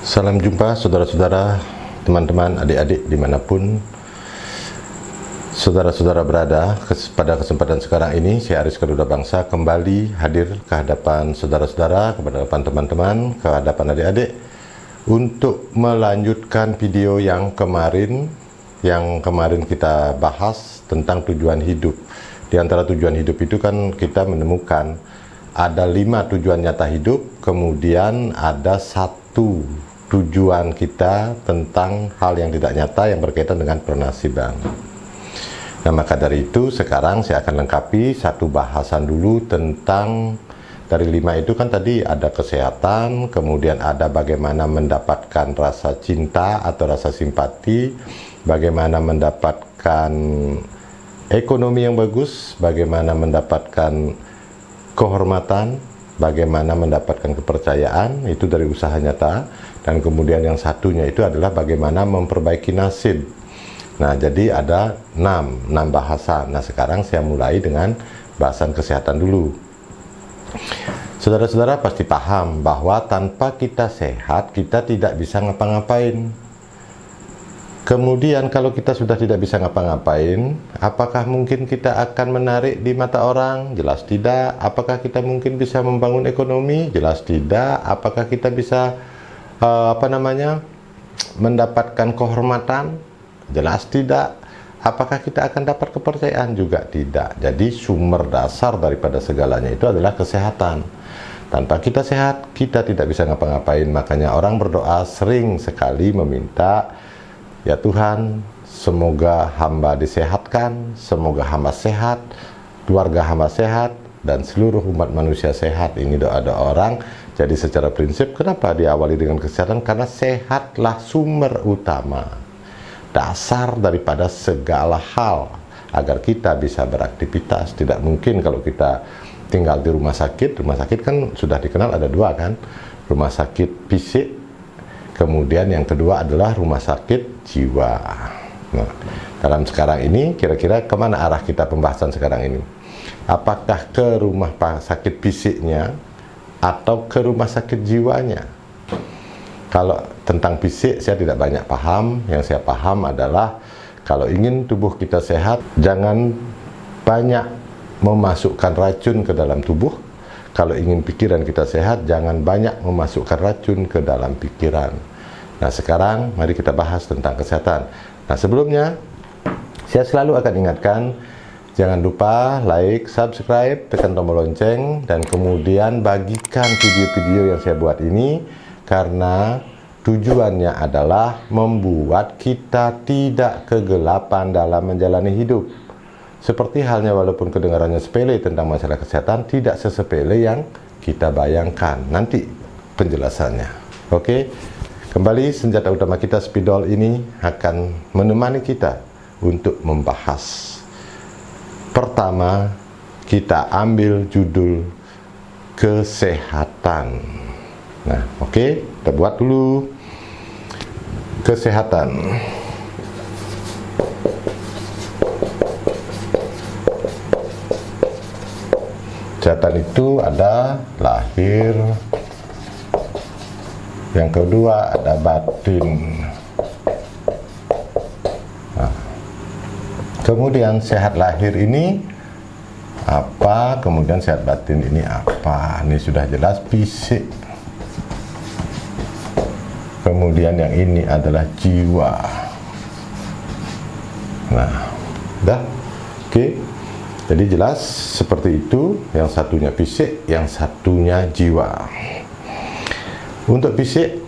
Salam jumpa saudara-saudara, teman-teman, adik-adik dimanapun saudara-saudara berada. Pada kesempatan sekarang ini saya Aris Garuda Bangsa kembali hadir ke hadapan saudara-saudara, kepada teman-teman, ke hadapan adik-adik untuk melanjutkan video yang kemarin kita bahas tentang tujuan hidup. Di antara tujuan hidup itu kan kita menemukan ada 5 tujuan nyata hidup, kemudian ada 1 tujuan kita tentang hal yang tidak nyata yang berkaitan dengan pernasiban. Nah, maka dari itu sekarang saya akan lengkapi satu bahasan dulu tentang dari 5 itu kan tadi ada kesehatan, kemudian ada bagaimana mendapatkan rasa cinta atau rasa simpati, bagaimana mendapatkan ekonomi yang bagus, bagaimana mendapatkan kehormatan, bagaimana mendapatkan kepercayaan, itu dari usaha nyata. Dan kemudian yang satunya itu adalah bagaimana memperbaiki nasib. Nah, jadi ada 6 bahasan. Nah, sekarang saya mulai dengan bahasan kesehatan dulu. Saudara-saudara pasti paham bahwa tanpa kita sehat, kita tidak bisa ngapa-ngapain. Kemudian kalau kita sudah tidak bisa ngapa-ngapain, apakah mungkin kita akan menarik di mata orang? Jelas tidak. Apakah kita mungkin bisa membangun ekonomi? Jelas tidak. Apakah kita bisa mendapatkan kehormatan? Jelas tidak. Apakah kita akan dapat kepercayaan? Juga tidak. Jadi sumber dasar daripada segalanya itu adalah kesehatan. Tanpa kita sehat, kita tidak bisa ngapa-ngapain. Makanya orang berdoa sering sekali meminta, ya Tuhan, semoga hamba disehatkan, semoga hamba sehat, keluarga hamba sehat, dan seluruh umat manusia sehat. Ini doa-doa orang. Jadi secara prinsip, kenapa diawali dengan kesehatan? Karena sehatlah sumber utama, dasar daripada segala hal, agar kita bisa beraktivitas. Tidak mungkin kalau kita tinggal di rumah sakit. Rumah sakit kan sudah dikenal ada 2 kan, rumah sakit fisik, kemudian yang kedua adalah rumah sakit jiwa. Nah, dalam sekarang ini kira-kira kemana arah kita pembahasan sekarang ini? Apakah ke rumah sakit fisiknya atau ke rumah sakit jiwanya? Kalau tentang fisik saya tidak banyak paham. Yang saya paham adalah kalau ingin tubuh kita sehat, jangan banyak memasukkan racun ke dalam tubuh. Kalau ingin pikiran kita sehat, jangan banyak memasukkan racun ke dalam pikiran. Nah, sekarang mari kita bahas tentang kesehatan. Nah, sebelumnya saya selalu akan ingatkan, jangan lupa like, subscribe, tekan tombol lonceng, dan kemudian bagikan video-video yang saya buat ini, karena tujuannya adalah membuat kita tidak kegelapan dalam menjalani hidup. Seperti halnya walaupun kedengarannya sepele tentang masalah kesehatan, tidak sesepele yang kita bayangkan. Nanti penjelasannya. Oke, kembali senjata utama kita spidol ini akan menemani kita untuk membahas. Pertama, kita ambil judul kesehatan. Nah, oke, kita buat dulu kesehatan. Kesehatan itu ada lahir, yang kedua ada batin. Nah, kemudian sehat lahir ini apa, kemudian sehat batin ini apa. Ini sudah jelas fisik. Kemudian yang ini adalah jiwa. Nah, udah, oke. Jadi jelas seperti itu. Yang satunya fisik, yang satunya jiwa. Untuk fisik,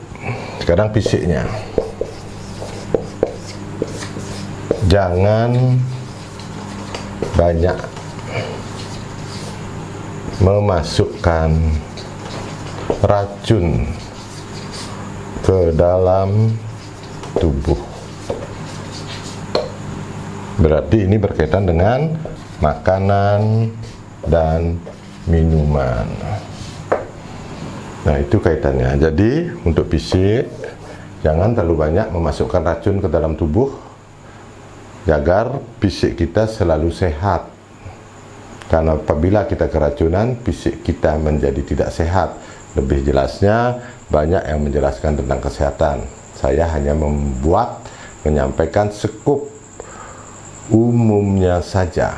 sekarang fisiknya, jangan banyak memasukkan racun ke dalam tubuh. Berarti ini berkaitan dengan makanan dan minuman. Nah, itu kaitannya. Jadi untuk fisik, jangan terlalu banyak memasukkan racun ke dalam tubuh, agar fisik kita selalu sehat. Karena apabila kita keracunan, fisik kita menjadi tidak sehat. Lebih jelasnya, banyak yang menjelaskan tentang kesehatan. Saya hanya menyampaikan skup umumnya saja.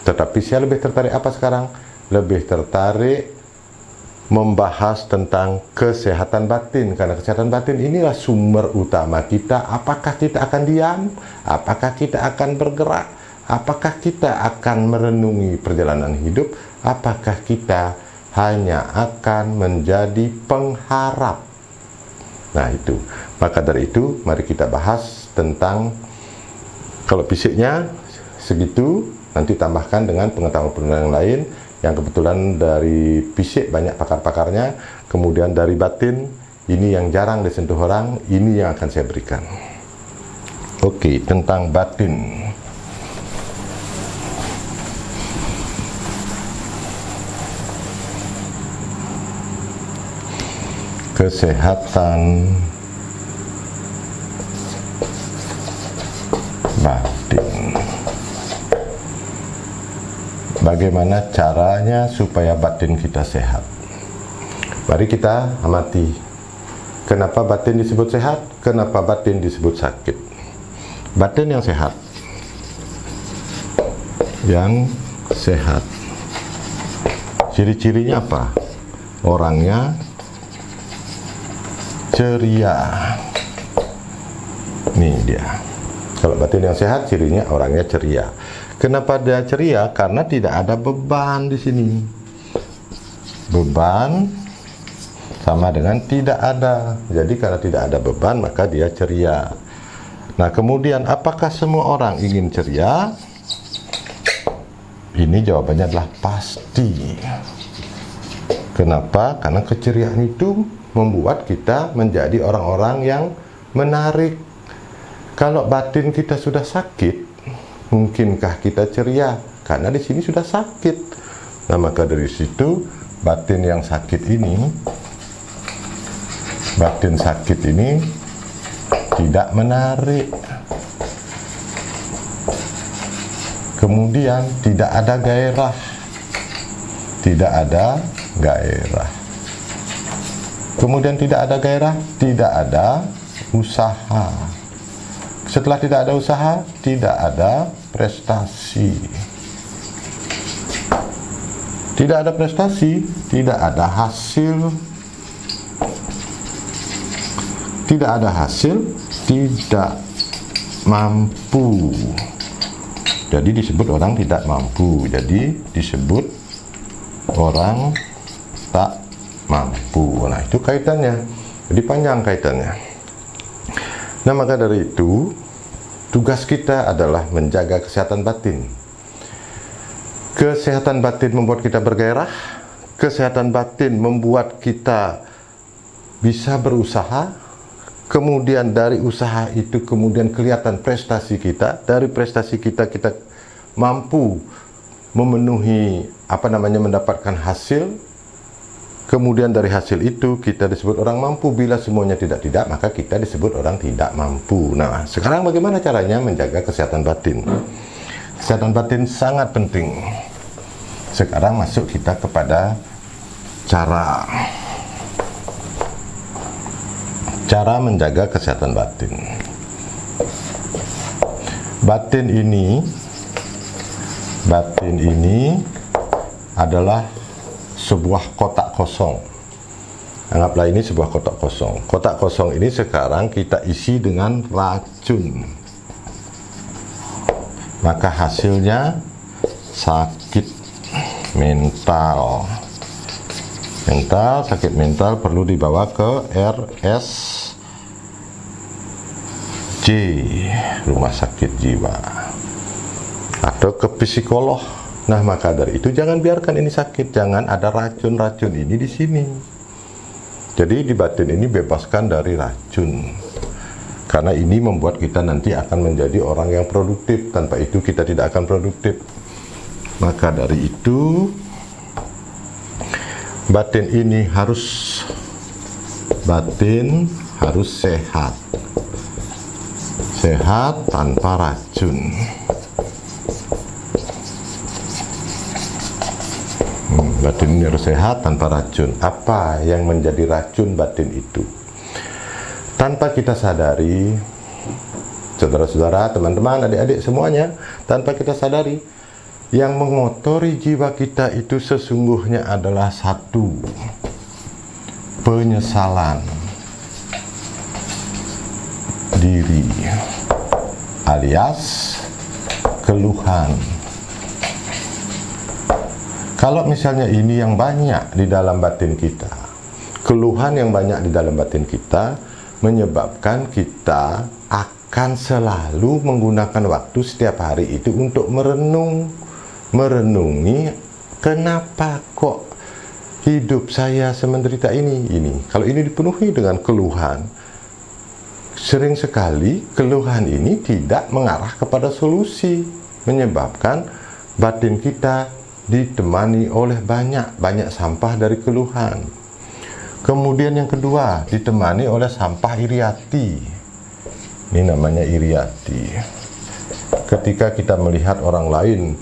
Tetapi saya lebih tertarik apa sekarang? Lebih tertarik membahas tentang kesehatan batin, karena kesehatan batin inilah sumber utama kita. Apakah kita akan diam? Apakah kita akan bergerak? Apakah kita akan merenungi perjalanan hidup? Apakah kita hanya akan menjadi pengharap? Nah itu, maka dari itu mari kita bahas tentang, kalau fisiknya segitu, nanti tambahkan dengan pengetahuan-pengetahuan yang lain, yang kebetulan dari fisik banyak pakar-pakarnya, kemudian dari batin, ini yang jarang disentuh orang, ini yang akan saya berikan. Oke, tentang batin. Kesehatan batin. Bagaimana caranya supaya batin kita sehat? Mari kita amati. Kenapa batin disebut sehat? Kenapa batin disebut sakit? Batin yang sehat. Yang sehat. Ciri-cirinya apa? Orangnya ceria. Nih dia. Kalau batin yang sehat, cirinya orangnya ceria. Kenapa dia ceria? Karena tidak ada beban di sini. Beban sama dengan tidak ada. Jadi karena tidak ada beban, maka dia ceria. Nah, kemudian apakah semua orang ingin ceria? Ini jawabannya adalah pasti. Kenapa? Karena keceriaan itu membuat kita menjadi orang-orang yang menarik. Kalau batin kita sudah sakit, mungkinkah kita ceria? Karena di sini sudah sakit. Nah, maka dari situ batin yang sakit ini, batin sakit ini tidak menarik. Kemudian tidak ada gairah. Tidak ada gairah. Kemudian tidak ada gairah, tidak ada usaha. Setelah tidak ada usaha, tidak ada prestasi. Tidak ada prestasi, tidak ada hasil. Tidak ada hasil, tidak mampu. Jadi disebut orang tidak mampu. Jadi disebut orang tak mampu. Nah, itu kaitannya. Jadi panjang kaitannya. Nah, maka dari itu tugas kita adalah menjaga kesehatan batin. Kesehatan batin membuat kita bergairah. Kesehatan batin membuat kita bisa berusaha. Kemudian dari usaha itu kemudian kelihatan prestasi kita. Dari prestasi kita, kita mampu memenuhi mendapatkan hasil. Kemudian dari hasil itu kita disebut orang mampu. Bila semuanya tidak, maka kita disebut orang tidak mampu. Nah, sekarang bagaimana caranya menjaga kesehatan batin? Kesehatan batin sangat penting. Sekarang masuk kita kepada cara menjaga kesehatan batin. Batin ini adalah sebuah kotak kosong. Anggaplah ini sebuah kotak kosong. Kotak kosong ini sekarang kita isi dengan racun. Maka hasilnya sakit mental. Sakit mental perlu dibawa ke RSJ, rumah sakit jiwa, atau ke psikolog. Nah, maka dari itu jangan biarkan ini sakit, jangan ada racun-racun ini di sini. Jadi di batin ini bebaskan dari racun. Karena ini membuat kita nanti akan menjadi orang yang produktif. Tanpa itu kita tidak akan produktif. Maka dari itu batin harus sehat. Sehat tanpa racun. Batin ini harus sehat tanpa racun. Apa yang menjadi racun batin itu? Tanpa kita sadari, saudara-saudara, teman-teman, adik-adik semuanya, tanpa kita sadari, yang mengotori jiwa kita itu sesungguhnya adalah satu, penyesalan diri, alias keluhan. Kalau misalnya ini yang banyak di dalam batin kita, keluhan yang banyak di dalam batin kita menyebabkan kita akan selalu menggunakan waktu setiap hari itu untuk merenungi kenapa kok hidup saya semenderita ini. Kalau ini dipenuhi dengan keluhan, sering sekali keluhan ini tidak mengarah kepada solusi, menyebabkan batin kita ditemani oleh banyak sampah dari keluhan. Kemudian yang kedua, ditemani oleh sampah iriati. Ini namanya iriati. Ketika kita melihat orang lain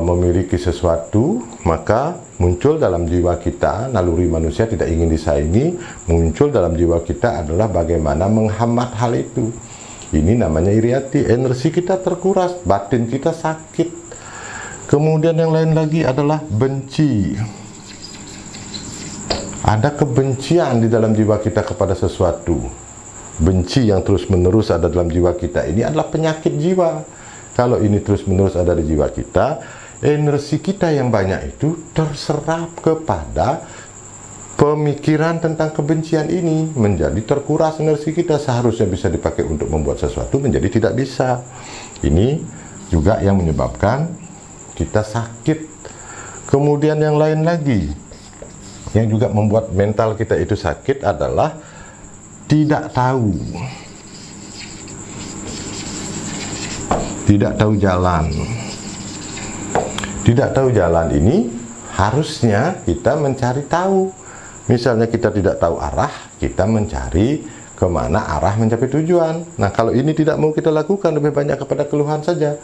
memiliki sesuatu, maka muncul dalam jiwa kita, naluri manusia tidak ingin disaingi, muncul dalam jiwa kita adalah bagaimana menghambat hal itu. Ini namanya iriati. Energi kita terkuras, batin kita sakit. Kemudian yang lain lagi adalah benci. Ada kebencian di dalam jiwa kita kepada sesuatu. Benci yang terus-menerus ada dalam jiwa kita ini adalah penyakit jiwa. Kalau ini terus-menerus ada di jiwa kita, energi kita yang banyak itu terserap kepada pemikiran tentang kebencian ini, menjadi terkuras energi kita. Seharusnya bisa dipakai untuk membuat sesuatu, menjadi tidak bisa. Ini juga yang menyebabkan kita sakit. Kemudian yang lain lagi yang juga membuat mental kita itu sakit adalah tidak tahu jalan. Tidak tahu jalan ini harusnya kita mencari tahu. Misalnya kita tidak tahu arah, kita mencari kemana arah mencapai tujuan. Nah, kalau ini tidak mau kita lakukan, lebih banyak kepada keluhan saja,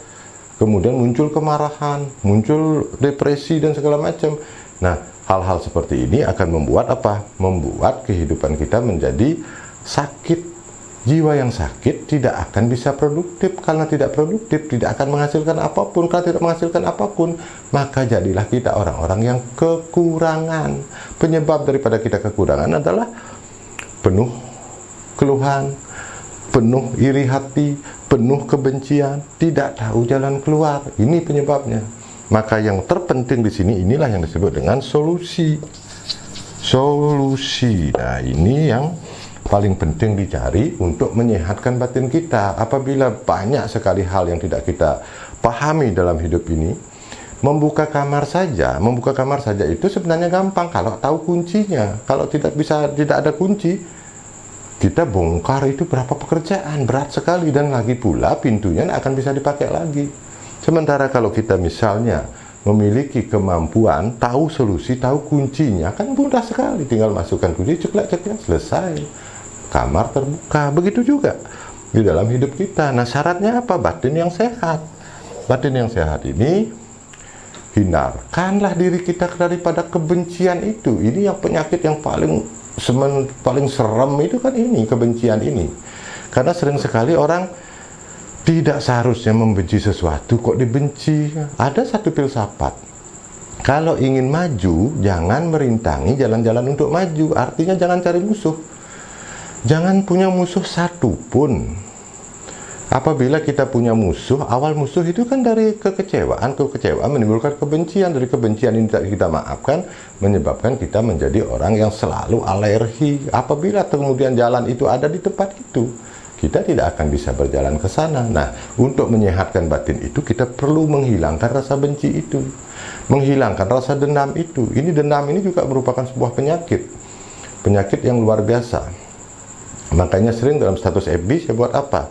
kemudian muncul kemarahan, muncul depresi dan segala macam. Nah, hal-hal seperti ini akan membuat apa? Membuat kehidupan kita menjadi sakit. Jiwa yang sakit tidak akan bisa produktif. Karena tidak produktif, tidak akan menghasilkan apapun. Kalau tidak menghasilkan apapun, maka jadilah kita orang-orang yang kekurangan. Penyebab daripada kita kekurangan adalah penuh keluhan, penuh iri hati, penuh kebencian, tidak tahu jalan keluar. Ini penyebabnya. Maka yang terpenting di sini, inilah yang disebut dengan solusi. Nah, ini yang paling penting dicari untuk menyehatkan batin kita. Apabila banyak sekali hal yang tidak kita pahami dalam hidup ini, membuka kamar saja itu sebenarnya gampang kalau tahu kuncinya. Kalau tidak ada kunci, kita bongkar itu berapa pekerjaan, berat sekali, dan lagi pula pintunya tidak akan bisa dipakai lagi. Sementara kalau kita misalnya memiliki kemampuan tahu solusi, tahu kuncinya, kan mudah sekali, tinggal masukkan kunci, ceklek-ceklek, selesai, kamar terbuka. Begitu juga di dalam hidup kita. Nah, syaratnya apa? Batin yang sehat. Batin yang sehat ini, hindarkanlah diri kita daripada kebencian itu. Ini yang penyakit yang paling serem itu kan ini, kebencian ini. Karena sering sekali orang tidak seharusnya membenci sesuatu, kok dibenci. Ada satu filsafat, kalau ingin maju, jangan merintangi jalan-jalan untuk maju. Artinya jangan cari musuh, jangan punya musuh satu pun. Apabila kita punya musuh, awal musuh itu kan dari kekecewaan menimbulkan kebencian. Dari kebencian ini tidak kita maafkan, menyebabkan kita menjadi orang yang selalu alergi. Apabila kemudian jalan itu ada di tempat itu, kita tidak akan bisa berjalan ke sana. Nah, untuk menyehatkan batin itu, kita perlu menghilangkan rasa benci itu, menghilangkan rasa dendam itu. Ini dendam ini juga merupakan sebuah penyakit yang luar biasa. Makanya sering dalam status FB saya buat apa?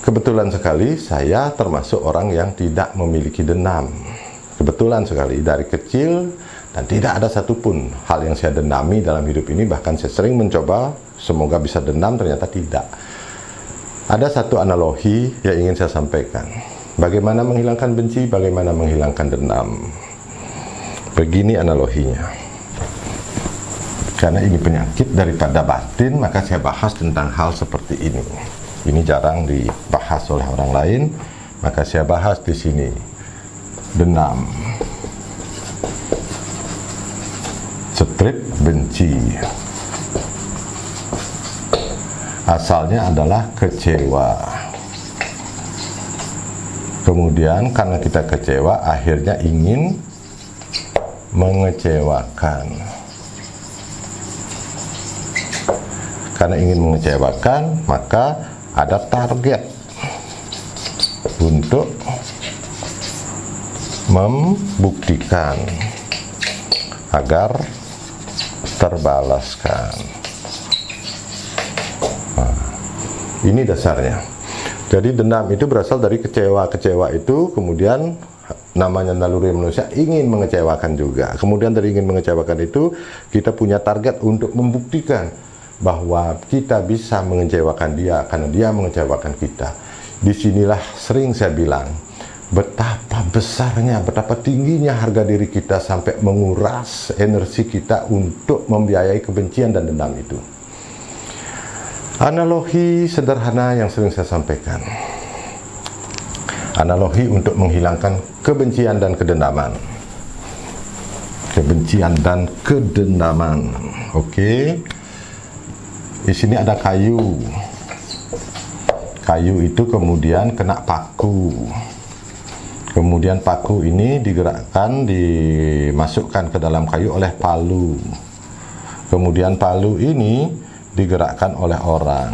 Kebetulan sekali saya termasuk orang yang tidak memiliki dendam. Kebetulan sekali dari kecil, dan tidak ada satupun hal yang saya dendami dalam hidup ini. Bahkan saya sering mencoba semoga bisa dendam, ternyata tidak. Ada satu analogi yang ingin saya sampaikan. Bagaimana menghilangkan benci, bagaimana menghilangkan dendam. Begini analoginya. Karena ini penyakit daripada batin, maka saya bahas tentang hal seperti ini. Ini jarang dibahas oleh orang lain, maka saya bahas di sini. Dendam, strip, benci. Asalnya adalah kecewa. Kemudian karena kita kecewa, akhirnya ingin mengecewakan. Karena ingin mengecewakan, maka ada target untuk membuktikan agar terbalaskan. Nah, ini dasarnya. Jadi dendam itu berasal dari kecewa. Kecewa itu kemudian namanya naluri manusia ingin mengecewakan juga. Kemudian dari ingin mengecewakan itu kita punya target untuk membuktikan bahwa kita bisa mengecewakan dia karena dia mengecewakan kita. Disinilah sering saya bilang betapa besarnya, betapa tingginya harga diri kita sampai menguras energi kita untuk membiayai kebencian dan dendam itu. Analogi sederhana yang sering saya sampaikan. Analogi untuk menghilangkan kebencian dan kedendaman. Kebencian dan kedendaman. Oke. Di sini ada kayu. Kayu itu kemudian kena paku. Kemudian paku ini digerakkan, dimasukkan ke dalam kayu oleh palu. Kemudian palu ini digerakkan oleh orang.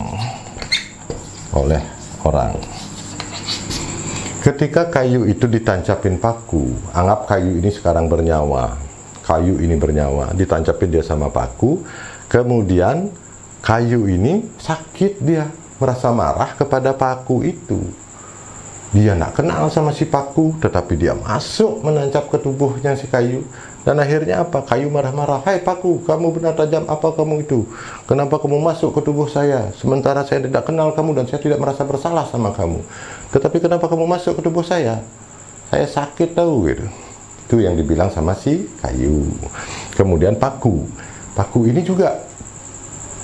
Ketika kayu itu ditancapin paku, anggap kayu ini sekarang bernyawa. Kayu ini bernyawa, ditancapin dia sama paku. Kemudian kayu ini sakit, dia merasa marah kepada paku itu. Dia tidak kenal sama si paku, tetapi dia masuk menancap ke tubuhnya si kayu. Dan akhirnya apa? Kayu marah-marah. Hai paku, kamu benar tajam apa kamu itu? Kenapa kamu masuk ke tubuh saya? Sementara saya tidak kenal kamu dan saya tidak merasa bersalah sama kamu. Tetapi kenapa kamu masuk ke tubuh saya? Saya sakit tahu gitu. Itu yang dibilang sama si kayu. Kemudian paku. Paku ini juga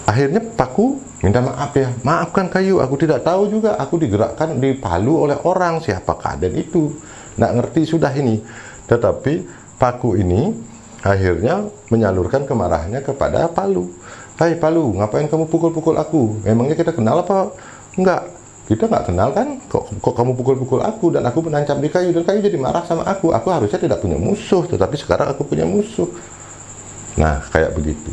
akhirnya paku minta maaf ya, maafkan kayu, aku tidak tahu juga, aku digerakkan, dipalu oleh orang, siapakah dan itu, nggak ngerti sudah ini. Tetapi paku ini akhirnya menyalurkan kemarahannya kepada palu. Hai palu, ngapain kamu pukul-pukul aku? Memangnya kita kenal apa? Enggak, kita nggak kenal kan? Kok kamu pukul-pukul aku dan aku menancap di kayu dan kayu jadi marah sama aku. Aku harusnya tidak punya musuh, tetapi sekarang aku punya musuh. Nah, kayak begitu.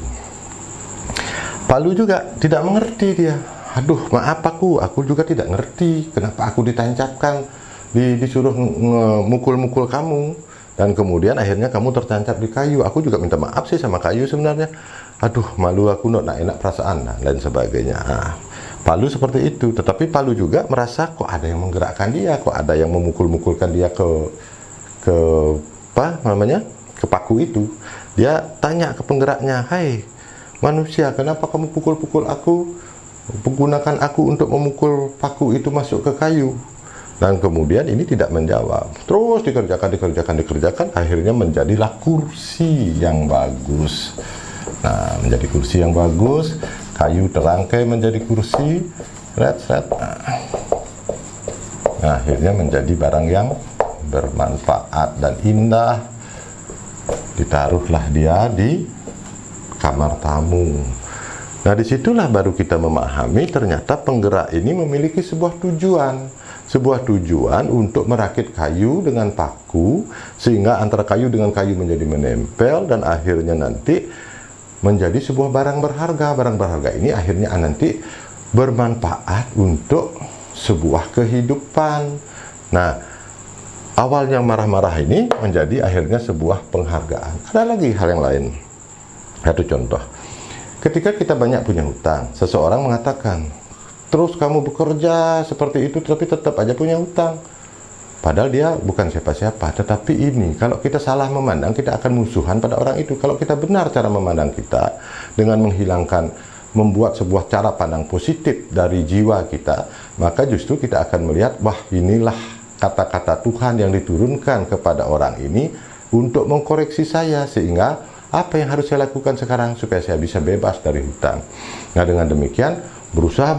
Palu juga tidak mengerti dia. Aduh, maaf aku juga tidak ngerti kenapa aku ditancapkan, disuruh mukul-mukul kamu. Dan kemudian akhirnya kamu tertancap di kayu. Aku juga minta maaf sih sama kayu sebenarnya. Aduh, malu aku, nak enak perasaan dan lain sebagainya. Nah, palu seperti itu. Tetapi palu juga merasa kok ada yang menggerakkan dia, kok ada yang memukul-mukulkan dia ke paku itu. Dia tanya ke penggeraknya, hai manusia, kenapa kamu pukul-pukul aku? Menggunakan aku untuk memukul paku itu masuk ke kayu. Dan kemudian ini tidak menjawab. Terus dikerjakan, akhirnya menjadilah kursi yang bagus. Nah, menjadi kursi yang bagus, kayu terangkai menjadi kursi, Nah, akhirnya menjadi barang yang bermanfaat dan indah. Ditaruhlah dia di kamar tamu. Nah, disitulah baru kita memahami ternyata penggerak ini memiliki sebuah tujuan untuk merakit kayu dengan paku, sehingga antara kayu dengan kayu menjadi menempel dan akhirnya nanti menjadi sebuah barang berharga. Barang berharga ini akhirnya nanti bermanfaat untuk sebuah kehidupan. Nah, awalnya marah-marah ini menjadi akhirnya sebuah penghargaan. Ada lagi hal yang lain. Satu contoh, ketika kita banyak punya hutang, seseorang mengatakan, terus kamu bekerja seperti itu tapi tetap aja punya hutang. Padahal dia bukan siapa-siapa, tetapi ini kalau kita salah memandang, kita akan musuhan pada orang itu. Kalau kita benar cara memandang kita dengan membuat sebuah cara pandang positif dari jiwa kita, maka justru kita akan melihat, wah inilah kata-kata Tuhan yang diturunkan kepada orang ini untuk mengkoreksi saya, sehingga apa yang harus saya lakukan sekarang supaya saya bisa bebas dari hutang. Nah, dengan demikian berusaha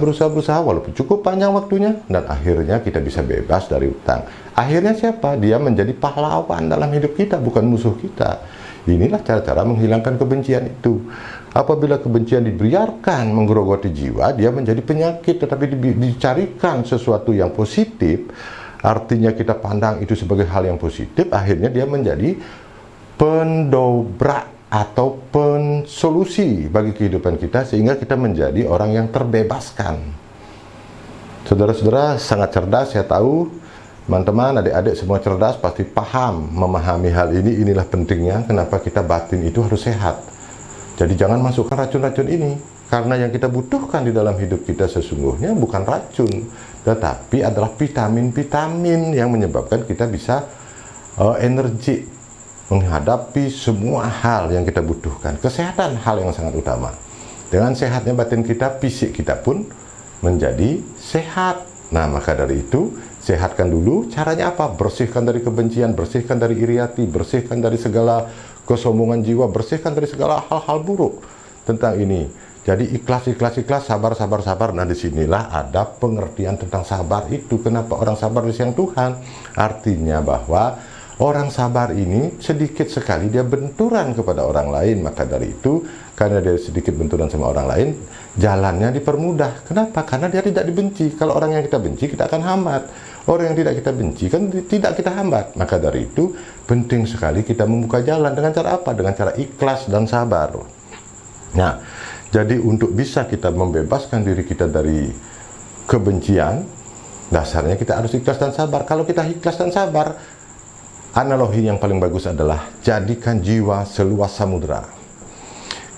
walaupun cukup panjang waktunya, dan akhirnya kita bisa bebas dari hutang. Akhirnya siapa? Dia menjadi pahlawan dalam hidup kita, bukan musuh kita. Inilah cara-cara menghilangkan kebencian itu. Apabila kebencian dibiarkan menggerogoti jiwa, dia menjadi penyakit. Tetapi dicarikan sesuatu yang positif, artinya kita pandang itu sebagai hal yang positif, akhirnya dia menjadi pendobrak atau pensolusi bagi kehidupan kita, sehingga kita menjadi orang yang terbebaskan. Saudara-saudara sangat cerdas, saya tahu. Teman-teman, adik-adik semua cerdas, pasti paham, memahami hal ini. Inilah pentingnya kenapa kita batin itu harus sehat. Jadi jangan masukkan racun-racun ini, karena yang kita butuhkan di dalam hidup kita sesungguhnya bukan racun, tetapi adalah vitamin-vitamin yang menyebabkan kita bisa energi menghadapi semua hal yang kita butuhkan. Kesehatan hal yang sangat utama. Dengan sehatnya batin kita, fisik kita pun menjadi sehat. Nah, maka dari itu, sehatkan dulu. Caranya apa? Bersihkan dari kebencian, bersihkan dari iri hati, bersihkan dari segala kesombongan jiwa, bersihkan dari segala hal-hal buruk tentang ini. Jadi ikhlas, sabar. Nah, disinilah ada pengertian tentang sabar itu. Kenapa orang sabar di siang Tuhan? Artinya bahwa orang sabar ini sedikit sekali dia benturan kepada orang lain. Maka dari itu, karena dia sedikit benturan sama orang lain, jalannya dipermudah. Kenapa? Karena dia tidak dibenci. Kalau orang yang kita benci, kita akan hambat. Orang yang tidak kita benci kan tidak kita hambat. Maka dari itu penting sekali kita membuka jalan. Dengan cara apa? Dengan cara ikhlas dan sabar. Nah, jadi untuk bisa kita membebaskan diri kita dari kebencian, dasarnya kita harus ikhlas dan sabar. Kalau kita ikhlas dan sabar, analogi yang paling bagus adalah jadikan jiwa seluas samudera.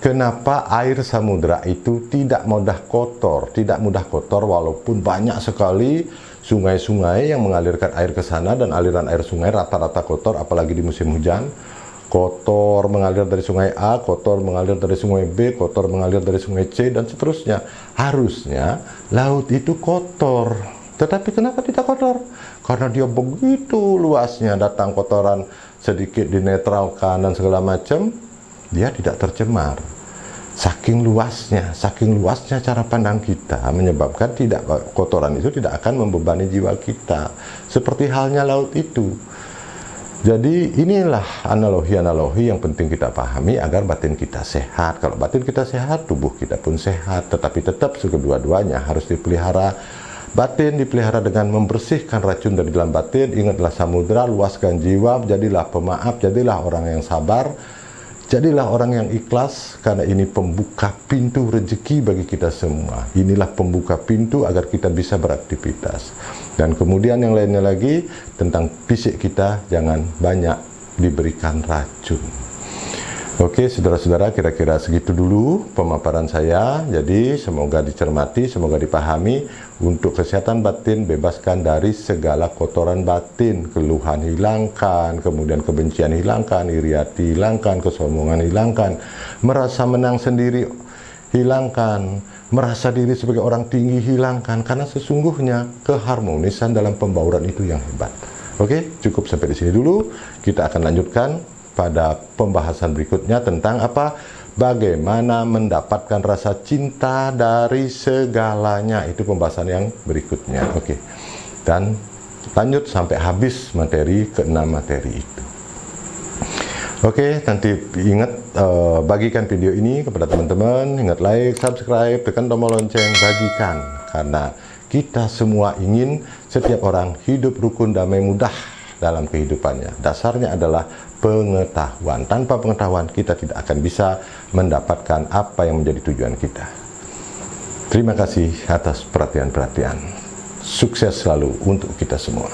Kenapa air samudera itu tidak mudah kotor? Tidak mudah kotor walaupun banyak sekali sungai-sungai yang mengalirkan air ke sana, dan aliran air sungai rata-rata kotor, apalagi di musim hujan. Kotor mengalir dari sungai A, kotor mengalir dari sungai B, kotor mengalir dari sungai C, dan seterusnya. Harusnya laut itu kotor. Tetapi kenapa tidak kotor? Karena dia begitu luasnya, datang kotoran sedikit dinetralkan dan segala macam, dia tidak tercemar. Saking luasnya cara pandang kita menyebabkan kotoran itu tidak akan membebani jiwa kita. Seperti halnya laut itu. Jadi inilah analogi-analogi yang penting kita pahami agar batin kita sehat. Kalau batin kita sehat, tubuh kita pun sehat. Tetapi tetap kedua-duanya harus dipelihara. Batin dipelihara dengan membersihkan racun dari dalam batin. Ingatlah samudera, luaskan jiwa, jadilah pemaaf, jadilah orang yang sabar, jadilah orang yang ikhlas, karena ini pembuka pintu rezeki bagi kita semua. Inilah pembuka pintu agar kita bisa beraktivitas. Dan kemudian yang lainnya lagi, tentang fisik kita, jangan banyak diberikan racun. Oke, saudara-saudara, kira-kira segitu dulu pemaparan saya. Jadi semoga dicermati, semoga dipahami. Untuk kesehatan batin, bebaskan dari segala kotoran batin. Keluhan hilangkan, kemudian kebencian hilangkan, iri hati hilangkan, kesombongan hilangkan, merasa menang sendiri hilangkan, merasa diri sebagai orang tinggi hilangkan. Karena sesungguhnya keharmonisan dalam pembauran itu yang hebat. Oke, cukup sampai di sini dulu. Kita akan lanjutkan pada pembahasan berikutnya tentang apa? Bagaimana mendapatkan rasa cinta dari segalanya. Itu pembahasan yang berikutnya. Oke. Dan lanjut sampai habis materi ke-6 materi itu. Oke, nanti ingat bagikan video ini kepada teman-teman. Ingat like, subscribe, tekan tombol lonceng, bagikan. Karena kita semua ingin setiap orang hidup rukun, damai, mudah dalam kehidupannya. Dasarnya adalah pengetahuan. Tanpa pengetahuan kita tidak akan bisa mendapatkan apa yang menjadi tujuan kita. Terima kasih atas perhatian-perhatian. Sukses selalu untuk kita semua.